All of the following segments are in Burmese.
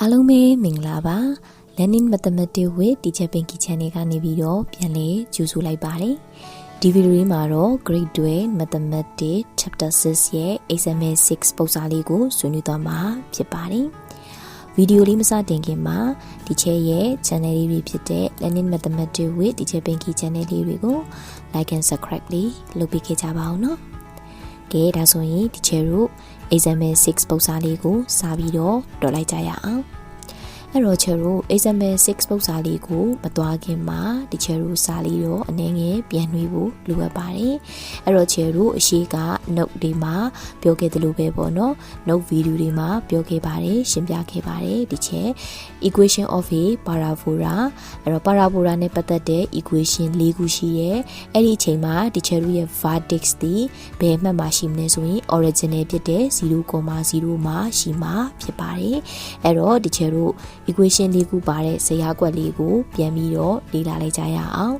အားလုံးပဲမင်္ဂလာပါ Learning Mathematics with Teacher Pinky Channel ကနေပြီးတော့ပြန်လည်ကြိုဆိုလိုက်ပါတယ်ဒီဗီဒီယိုလေးမှာတော့ Grade 12 Mathematics Chapter 6ရဲ့ Example 6 ပုံစံလေးကိုဆွေးနွေးသွားမှာဖြစ်ပါတယ်ဗီဒီယိုလေးမစတင်ခင်မှာ Teacher ရဲ့ channel လေးတွေဖြစ်တဲ့ Learning Mathematics with Teacher Pinky Channel လေးတွေကို Like and Subscribe လေးလုပ်ပေးခဲ့ကြပါအောင်နော်ကဲဒါဆိုရင် Teacher တို့ Example 6 ပုံစံလေးကိုစပြီးတော့တော်လိုက်ကြရအောင်အဲ့တော့ချေတို့ example 6 ပုံစံလေးကိုမသွားခင်မှာဒီချေတို့စာလေးတော့အနည်းငယ်ပြန်နှွေးဖို့လိုအပ်ပါတယ်အဲ့တော့ချေတို့အရှိက note တွေမှာပြောခဲ့သလိုပဲပေါ့နော် note video တွေမှာပြောခဲ့ပါတယ်ရှင်းပြခဲ့ပါတယ်ဒီချေ equation of a parabola အဲ့တော့ parabola နဲ့ပတ်သက်တဲ့ equation ၄ခုရှိရဲအဲ့ဒီအချိန်မှာဒီချေတို့ရဲ့ vertex ဒီဘယ်မှတ်မှာရှိမလဲဆိုရင် original ဖြစ်တဲ့ 0.0 မှာရှိမှာဖြစ်ပါတယ်အဲ့တော့ဒီချေတို့equation လေးခုပါတဲ့ဇယားကွက်လေးကိုပြန်ပြီးတော့လေ့လာလိုက်ကြရအောင်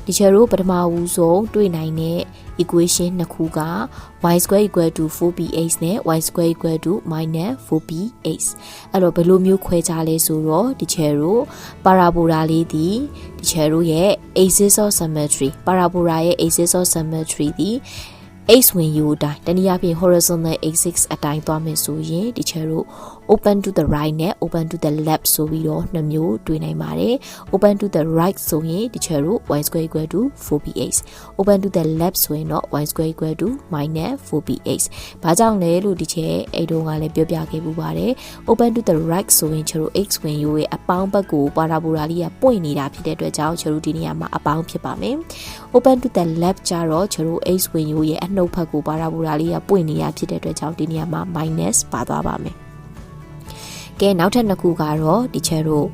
ဒီချက်တို့ပထမဦးဆုံးတွေ့နိုင်တဲ့ equation နှစ်ခုက y square equal to 4px နဲ့ y square equal to minus 4px အဲ့တော့ဘယ်လိုမျိုးခွဲခြားလဲဆိုတော့ဒီချက်တို့ parabola လေးဒီချက်တို့ရဲ့ axis of symmetry parabola ရဲ့ axis of symmetry ဒီx ဝင် u အတိုင်းတနည်းအားဖြင့် horizontal axis အတိုင်းသွားမယ်ဆိုရင်ဒီချက်တို့ open to the right နဲ့ open to the left ဆိုပြီးတော့နှစ်မျိုးတွေ့နိုင်ပါတယ် open to the right ဆိုရင်ဒီချက်တို့ y square equal to 4px open to the left ဆိုရင်တော့ y square equal to minus 4px ဘာကြောင့်လဲလို့ဒီချက်အဲ့တုန်းကလည်းပြောပြခဲ့ပူပါတယ် open to the right ဆိုရင်ချက်တို့ x ဝင် u ရဲ့အပေါင်းဘက်ကို parabola လေးကပွင့်နေတာဖြစ်တဲ့အတွက်ကြောင့်ချက်တို့ဒီနေရာမှာအပေါင်းဖြစ်ပါမယ် open to the left ကျတော့ချက်တို့ x ဝင် u ရဲ့အနှုတ်ဘက်ကို parabola လေးကပွင့်နေတာဖြစ်တဲ့အတွက်ကြောင့်ဒီနေရာမှာ minus ပါသွားပါမယ်ကဲနောက်ထပ်နှစ်ခုကတော့ဒီချက်တို့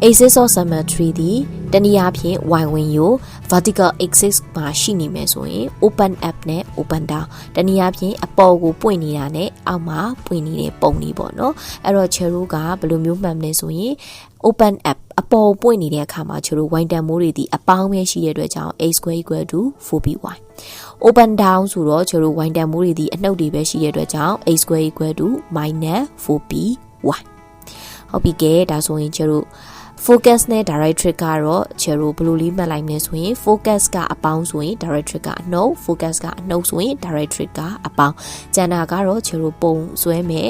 axis of symmetry ဒီတနည်းအားဖြင့် y ဝင် u vertical axis မှာရှိနေမယ်ဆိုရင် open up နဲ့ open down တနည်းအားဖြင့်အပေါ်ကိုပွင့်နေတာနဲ့အောက်မှာပွင့်နေတဲ့ပုံလေးပေါ့နော်အဲ့တော့ချက်တို့ကဘယ်လိုမျိုးမှတ်မလဲဆိုရင် open up အပေါ်ပွင့်နေတဲ့အခါမှာချက်တို့ y တန်မိုးတွေဒီအပေါင်းပဲရှိတဲ့အတွက်ကြောင့် a square equal to 4by open down ဆိုတော့ချက်တို့ y တန်မိုးတွေဒီအနှုတ်တွေပဲရှိတဲ့အတွက်ကြောင့် a square equal to minus 4by ဟုတ်ပြီကဲဒါဆိုရင်ကျတို့ focus နဲ့ directrix ကတော့ကျတို့ဘယ်လိုလေးမှတ်လိုက်မလဲဆိုရင် focus ကအပေါင်းဆိုရင် directrix ကအနှုတ် focus ကအနှုတ်ဆိုရင် directrix ကအပေါင်းကျန်တာကတော့ကျတို့ပုံဆွဲမယ်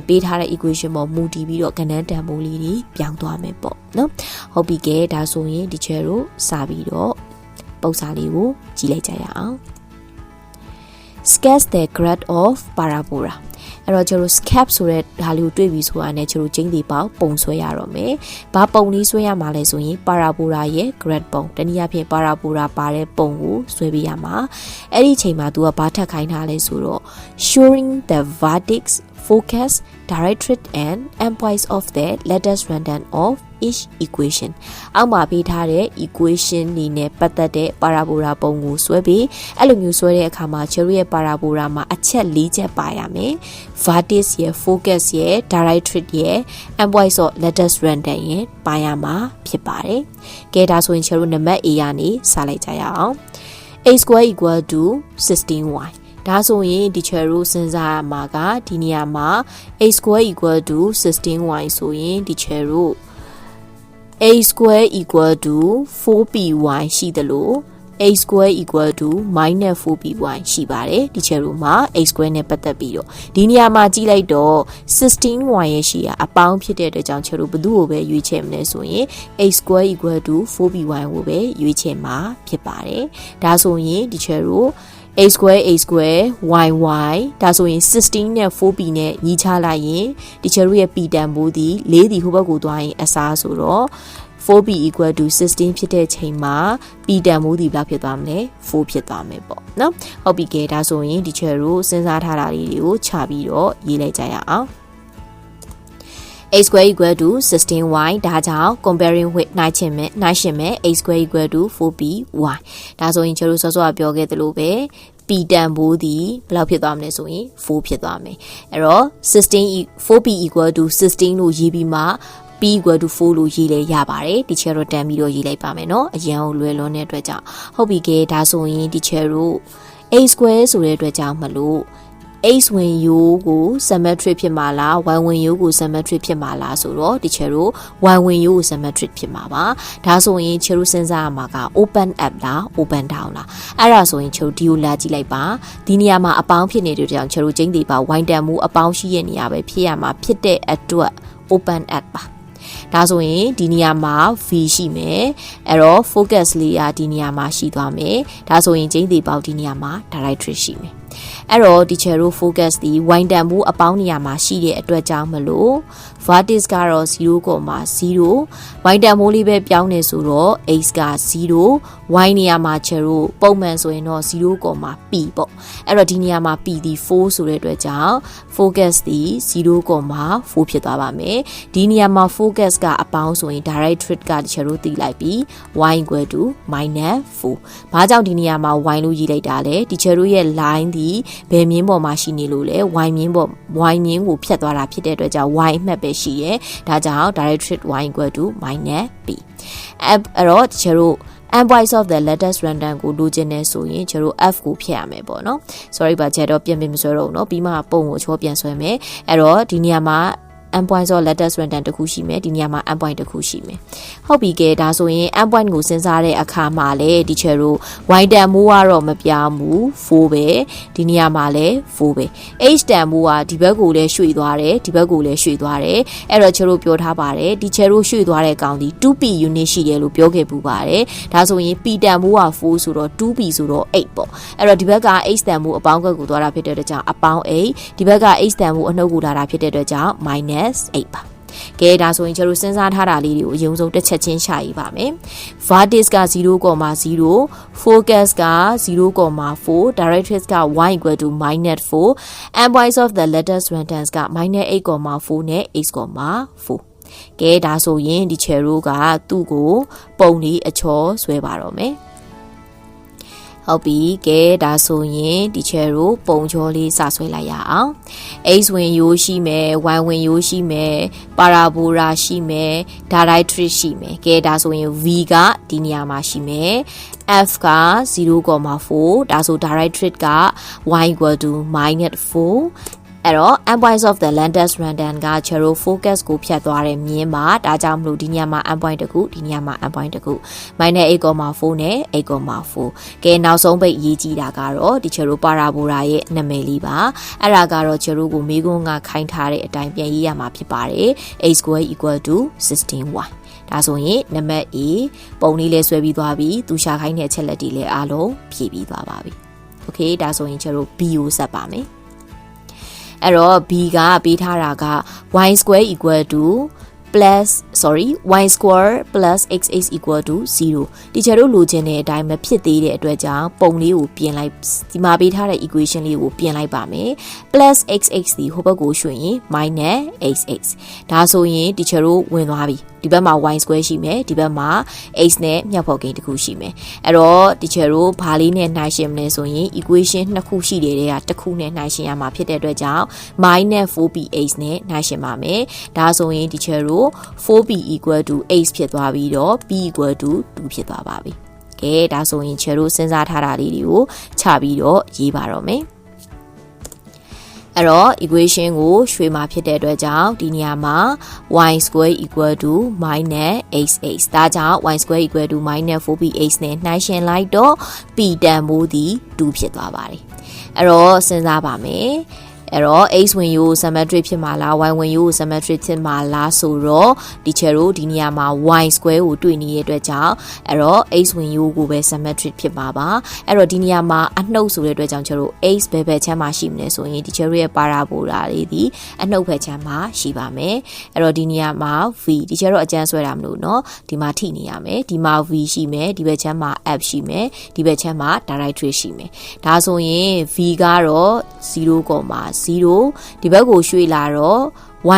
ပေးထားတဲ့ equation ပေါ်မူတည်ပြီးတော့ကဏ္ဍတန်ဖိုးလေးတွေပြောင်းသွားမယ်ပေါ့နော်ဟုတ်ပြီကဲဒါဆိုရင်ဒီကျတို့စပြီးတော့ပုံစံလေးကိုကြည့်လိုက်ကြရအောင် sketch the graph of parabolaအဲ့တော့ကျတို့ sketch ဆိုတဲ့ဓာတ်လေးကိုတွေ့ပြီးဆိုတာနဲ့ကျတို့ကျင်းတီပေါက်ပုံဆွဲရတော့မယ်။ဘာပုံလေးဆွဲရမှာလဲဆိုရင် parabola ရဲ့ graph ပုံတနည်းအားဖြင့် parabola ပါတဲ့ပုံကိုဆွဲပေးရမှာ။အဲ့ဒီအချိန်မှာ तू ကဘာထပ်ခိုင်းထားလဲဆိုတော့ showing the vertex focus directrix and endpoints of the lattice random of each equation အောက်မှာပေးထားတဲ့ equation တွေနဲ့ပတ်သက်တဲ့ parabola ပုံကိုဆွဲပြီးအဲ့လိုမျိုးဆွဲတဲ့အခါမှာ cherry ရဲ့ parabola မှာအချက်၄ချက်ပါရမယ် vertex ရဲ့ focus ရဲ့ directrix ရဲ့ endpoints of lattice random ရဲ့ပါရမှာဖြစ်ပါတယ်ကဲဒါဆိုရင် cherry နံပါတ် A ကနေစလိုက်ကြရအောင် a square equal to 16yဒါဆိုရင်ဒီချက်တို့စဉ်းစားရမှာကဒီနေရာမှာ a square equal to 16y ဆိုရင်ဒီချက်တို့ a square equal to 4py ရှိတယ်လို့ a square equal to minus 4py ရှိပါတယ်ဒီချက်တို့မှာ a square နဲ့ပတ်သက်ပြီးတော့ဒီနေရာမှာကြည့်လိုက်တော့ 16y ရဲ့ရှိရအပေါင်းဖြစ်တဲ့အတွက်ကြောင့်ချက်တို့ဘယ်သူ့ကိုပဲရွေးချယ်မလဲဆိုရင် a square equal to 4py ကိုပဲရွေးချယ်မှာဖြစ်ပါတယ်ဒါဆိုရင်ဒီချက်တို့a square y ဒါဆိုရင်16နဲ့ 4p နဲ့ညီချလိုက်ရင်ဒီချက်တို့ရဲ့ p တန်ဖိုးဒီ4ဒီဟိုဘက်ကိုသွားရင်အစားဆိုတော့ 4p equal to 16ဖြစ်တဲ့ချိန်မှာ p တန်ဖိုးဒီဘယ်လောက်ဖြစ်သွားမလဲ4ဖြစ်သွားမယ်ပေါ့နော်ဟုတ်ပြီကဲဒါဆိုရင်ဒီချက်တို့စဉ်းစားထားတာလေးတွေကိုခြာပြီးတော့ရေးလိုက်ကြရအောင် a square equal to 16y ဒါကြောင့် comparing with နိုင်ရှင်မဲ့ a square equal to 4py ဒါဆိုရင်ကျတို့စောစောကပြောခဲ့သလိုပဲ p တန်ဖိုးဒီဘယ်လောက်ဖြစ်သွားမလဲဆိုရင်4ဖြစ်သွားမယ်အဲ့တော့ 4p equal to 16လို့ရေးပြီးမှ p equal to 4လို့ရေးလဲရပါတယ်ဒီချက်တော့တန်ပြီးတော့ရေးလိုက်ပါမယ်เนาะအရင်ကလွယ်လွန်းတဲ့အတွက်ကြောင့်ဟုတ်ပြီကဲဒါဆိုရင်ဒီချက်တို့ a square ဆိုတဲ့အတွက်ကြောင့်မလို့ x ဝင် u ကို symmetric ဖြစ်မှာလား y ဝင် u ကို symmetric ဖြစ်မှာလားဆိုတော့ဒီချေတို့ y ဝင် u ကို symmetric ဖြစ်မှာပါဒါဆိုရင်ချေတို့စဉ်းစားရမှာက open up လား open down လားအဲ့ဒါဆိုရင်ချေတို့ဒီကိုလာကြည့်လိုက်ပါဒီနေရာမှာအပေါင်းဖြစ်နေတဲ့ကြောင့်ချေတို့ကျင်းသေးပါ y တန်မှုအပေါင်းရှိရဲ့နေရာပဲဖြစ်ရမှာဖြစ်တဲ့အတွက် open up ပါဒါဆိုရင်ဒီနေရာမှာ v ရှိမယ်အဲ့တော့ focus လေးကဒီနေရာမှာရှိသွားမယ်ဒါဆိုရင်ကျင်းသေးပေါက်ဒီနေရာမှာ directrix ရှိမယ်အဲ့တော့ဒီချေတို့ focus ဒီ y တန်မှုအပေါင်းနေရာမှာရှိတဲ့အတွက်ကြောင့်မလို့ vertex ကတော့ 0.0 y တန်မိုးလေးပဲပြောင်းနေဆိုတော့ x က0 y နေရာမှာချေတို့ပုံမှန်ဆိုရင်တော့ 0.p ပေါ့အဲ့တော့ဒီနေရာမှာ p ဒီ4ဆိုတဲ့အတွက်ကြောင့် focus ဒီ 0.4 ဖြစ်သွားပါမယ်ဒီနေရာမှာ focus ကအပေါင်းဆိုရင် directrix ကချေတို့သိလိုက်ပြီး y = -4 ဘာကြောင့်ဒီနေရာမှာ y လို့ရေးလိုက်တာလဲဒီချေတို့ရဲ့ line ဒီဘယ်မြင်းပေါ်မှာရှိနေလို့လဲ y မြင်းကိုဖြတ်သွားတာဖြစ်တဲ့အတွက်ကြောင့် y အမှတ်ပဲရှိရဲဒါကြောင့် directrix y = -p အဲ့တော့ကျတို့ endpoints of the lattice random ကိုလိုချင်နေဆိုရင်ကျတို့ f ကိုဖြည့်ရမယ်ပေါ့နော် sorry ပါကျတော့ပြန်မဆွဲတော့ဘူးเนาะပြီးမှပုံကိုချောပြန်ဆွဲမယ်အဲ့တော့ဒီနေရာမှာendpoint ဆို lattice random တစ်ခုရှိမယ်ဒီနေရာမှာ endpoint တစ်ခုရှိမယ်ဟုတ်ပြီကဲဒါဆိုရင် endpoint ကိုစဉ်းစားတဲ့အခါမှာလေဒီချေတို့ y တန်မိုးကတော့မပြောင်းဘူး4ပဲဒီနေရာမှာလည်း4ပဲ h တန်မိုးကဒီဘက်ကိုလည်းရွှေ့သွားတယ်ဒီဘက်ကိုလည်းရွှေ့သွားတယ်အဲ့တော့ချေတို့ပြောထားပါတယ်ဒီချေတို့ရွှေ့သွားတဲ့ကောင်ဒီ 2p unit ရှိတယ်လို့ပြောခဲ့ပူပါတယ်ဒါဆိုရင် p တန်မိုးက4ဆိုတော့ 2p ဆိုတော့8ပေါ့အဲ့တော့ဒီဘက်က h တန်မိုးအပေါင်းကွက်ကိုသွားတာဖြစ်တဲ့အတွက်ကြောင့်အပေါင်း8ဒီဘက်က h တန်မိုးအနှုတ်ကိုလာတာဖြစ်တဲ့အတွက်ကြောင့် -8 ပါကဲဒါဆိုရင်ကျတို့စဉ်းစားထားတာလေးတွေကိုအရင်ဆုံးတစ်ချက်ချင်းရှာရေးပါမယ် vertex က 0.0 focus က 0.4 directrix က y = -4 endpoints of the lattice randoms က -8.4 နဲ့ x.4 ကဲဒါဆိုရင်ဒီချေရိုးကသူ့ကိုပုံလေးအချောဆွဲပါတော့မယ်ဟုတ်ပြီကဲဒါဆိုရင်ဒီချေရိုးပုံချောလေးစဆွဲလိုက်ရအောင် x ဝင်ရိုးရှိမယ် y ဝင်ရိုးရှိမယ် parabola ရှိမယ် directrix ရှိမယ်ကဲဒါဆိုရင် v ကဒီနေရာမှာရှိမယ် f က 0.4 ဒါဆို directrix က y = -4အဲ့တော့ endpoints of the lattice random က chero focus ကိုဖြတ်သွားတဲ့မြင်းပါဒါကြောင့်မလို့ဒီနေရာမှာ endpoint တစ်ခုဒီနေရာမှာ endpoint တစ်ခု -8.4 နဲ့ 8.4ကဲနောက်ဆုံးပိတ်ရေးကြည့်တာကတော့ဒီ chero parabola ရဲ့နာမည်လေးပါအဲ့ဒါကတော့ chero ကိုမေးခွန်းကခိုင်းထားတဲ့အတိုင်းပြန်ရေးရမှာဖြစ်ပါတယ် x² = 16y ဒါဆိုရင်နံပါတ် A ပုံလေးလဲဆွဲပြီးသွားပြီသူရှာခိုင်းတဲ့အချက်လက်တွေလည်းအားလုံးဖြည့်ပြီးသွားပါပြီ okay ဒါဆိုရင် chero B ကိုဆက်ပါမယ်အဲ့တော့ b ကပေးထားတာက y² = y² + xx = 0ဒီချေတို့လိုချင်တဲ့အတိုင်းမဖြစ်သေးတဲ့အတွက်ကြောင့်ပုံလေးကိုပြင်လိုက်ဒီမှာပေးထားတဲ့ equation လေးကိုပြင်လိုက်ပါမယ် +xx ဒီဟိုဘက်ကိုရွှေ့ရင် -xx ဒါဆိုရင်ဒီချေတို့ဝင်သွားပြီဒီဘက်မှာ y² ရှိမယ်ဒီဘက်မှာ x နဲ့မြောက်ဖော်ကိန်းတစ်ခုရှိမယ်အဲ့တော့ဒီချေတို့ဘာလေးနဲ့နှိုင်းယှဉ်မလဲဆိုရင် equation နှစ်ခုရှိတယ်တဲ့ကတစ်ခုနဲ့နှိုင်းယှဉ်ရမှာဖြစ်တဲ့အတွက်ကြောင့် -4px နဲ့နှိုင်းယှဉ်ပါမယ်ဒါဆိုရင်ဒီချေတို့ 4p = x ဖြစ်သွားပြီးတော့ p = 2ဖြစ်သွားပါပြီကဲဒါဆိုရင်ချေတို့စဉ်းစားထားတာလေးတွေကိုချပြီးတော့ရေးပါတော့မယ်အဲ့တော့ equation ကိုရွှေ့မှာဖြစ်တဲ့အတွက်ကြောင့်ဒီနေရာမှာ y² = -xx ဒါကြောင့် y² = -4px နဲ့နှိုင်းယှဉ်လိုက်တော့ p တန်ဖိုးသည်2ဖြစ်သွားပါတယ်အဲ့တော့စဉ်းစားပါမယ်အဲ့တော့ x ဝင်ရိုး symmetric ဖြစ်မှာလား y ဝင်ရိုး symmetric ဖြစ်မှာလားဆိုတော့ဒီချေတို့ဒီနေရာမှာ y² ကိုတွေ့နေတဲ့အတွက်ကြောင့်အဲ့တော့ x ဝင်ရိုးကိုပဲ symmetric ဖြစ်မှာပါအဲ့တော့ဒီနေရာမှာအနှုတ်ဆိုတဲ့အတွက်ကြောင့်ချေတို့ x ဘယ်ဘက်ချမ်းမှာရှိမလဲဆိုရင်ဒီချေတို့ရဲ့ parabola လေးဒီအနှုတ်ဘက်ချမ်းမှာရှိပါမယ်အဲ့တော့ဒီနေရာမှာ v ဒီချေတို့အကျန်းဆွဲတာမလို့เนาะဒီမှာထိနေရမယ်ဒီမှာ v ရှိမယ်ဒီဘက်ချမ်းမှာ f ရှိမယ်ဒီဘက်ချမ်းမှာ directrix ရှိမယ်ဒါဆိုရင် v ကတော့ 0.0 ဒီဘက်ကိုရွှေ့လာတော့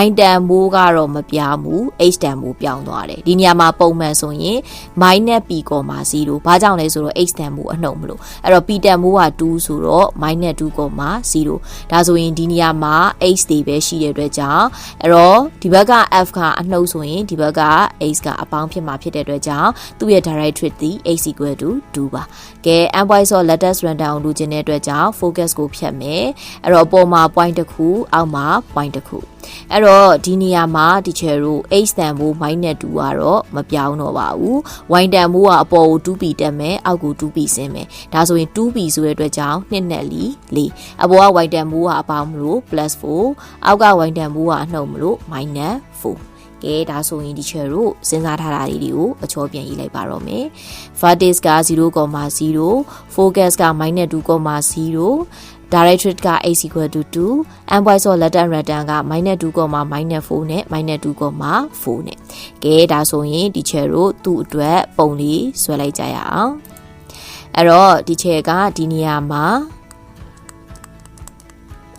y တန်မိုးကတော့မပြောင်းဘူး h တန်မိုးပြောင်းသွားတယ်ဒီနေရာမှာပုံမှန်ဆိုရင် minus p 0ဘာကြောင့်လဲဆိုတော့ h တန်မိုးအနှုတ်မလို့အဲ့တော့ p တန်မိုးက2ဆိုတော့ minus 2 0ဒါဆိုရင်ဒီနေရာမှာ h တွေပဲရှိတဲ့အတွက်ကြောင့်အဲ့တော့ဒီဘက်က f ကအနှုတ်ဆိုရင်ဒီဘက်က h ကအပေါင်းဖြစ်မှာဖြစ်တဲ့အတွက်ကြောင့်သူ့ရဲ့ directrix သည် h = 2ပါကဲ n point ဆို lattice random ကိုလိုချင်တဲ့အတွက်ကြောင့် focus ကိုဖြတ်မယ်အဲ့တော့အပေါ်မှာ point တစ်ခုအောက်မှာ point တစ်ခုအဲ့တော့ဒီနေရာမှာ teacher တို့ h တန်မိုး -2 ကတော့မပြောင်းတော့ပါဘူး y တန်မိုးကအပေါ်ကို 2p တက်မယ်အောက်ကို 2p ဆင်းမယ်ဒါဆိုရင် 2p ဆိုတဲ့အတွက်ကြောင့်2နဲ့4အပေါ်က y တန်မိုးကအပေါင်းမလို့ +4 အောက်က y တန်မိုးကအနှုတ်မလို့ -4ကဲဒါဆိုရင် teacher တို့စဉ်းစားထားတာလေးတွေကိုအချောပြန်ရေးလိုက်ပါတော့မယ် vertex က 0,0 focus က -2,0 directrix က h = 2 n point ဆို lattice random က -2,-4 နဲ့ -2,4 နဲ့ကဲဒါဆိုရင် teacher တို့သူ့အတွက်ပုံလေးဆွဲလိုက်ကြရအောင်အဲ့တော့ teacher ကဒီနေရာမှာ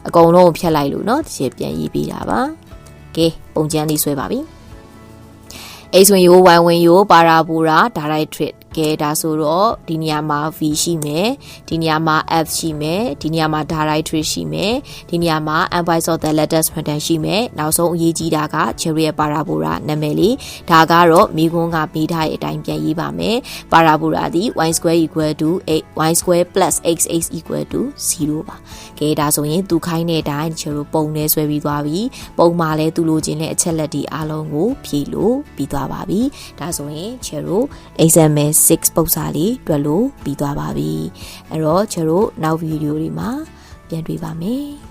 အကုန်လုံးဖြတ်လိုက်လို့เนาะ teacher ပြန်ရေးပေးတာပါကဲပုံချမ်းလေးဆွဲပါပြီ x ဝင်ရိုး y ဝင်ရိုး parabola directrix ကဲဒါဆိုတော့ဒီနေရာမှာ v ရှိမယ်ဒီနေရာမှာ f ရှိမယ်ဒီနေရာမှာ directrix ရှိမယ်ဒီနေရာမှာ n point of the lattice random ရှိမယ်နောက်ဆုံးအရေးကြီးတာက cherry parabola နာမည်လေးဒါကတော့မိခွန်းကပေးထားတဲ့အတိုင်းပြန်ရေးပါမယ် parabola သည် y square = y square plus xx = 0ပါကဲဒါဆိုရင်သူခိုင်းတဲ့အတိုင်း cherry ပုံနဲ့ဆွဲပြီးသွားပြီပုံမှာလဲသူလိုချင်တဲ့အချက်လက်ဒီအားလုံးကိုဖြည့်လို့ပြီးသွားပါပြီဒါဆိုရင် cherry example 6 ပုံစာလေးတွက်လို့ပြီးသွားပါပြီအဲ့တော့ကျတို့နောက်ဗီဒီယိုတွေမှာပြန်တွေ့ပါမယ်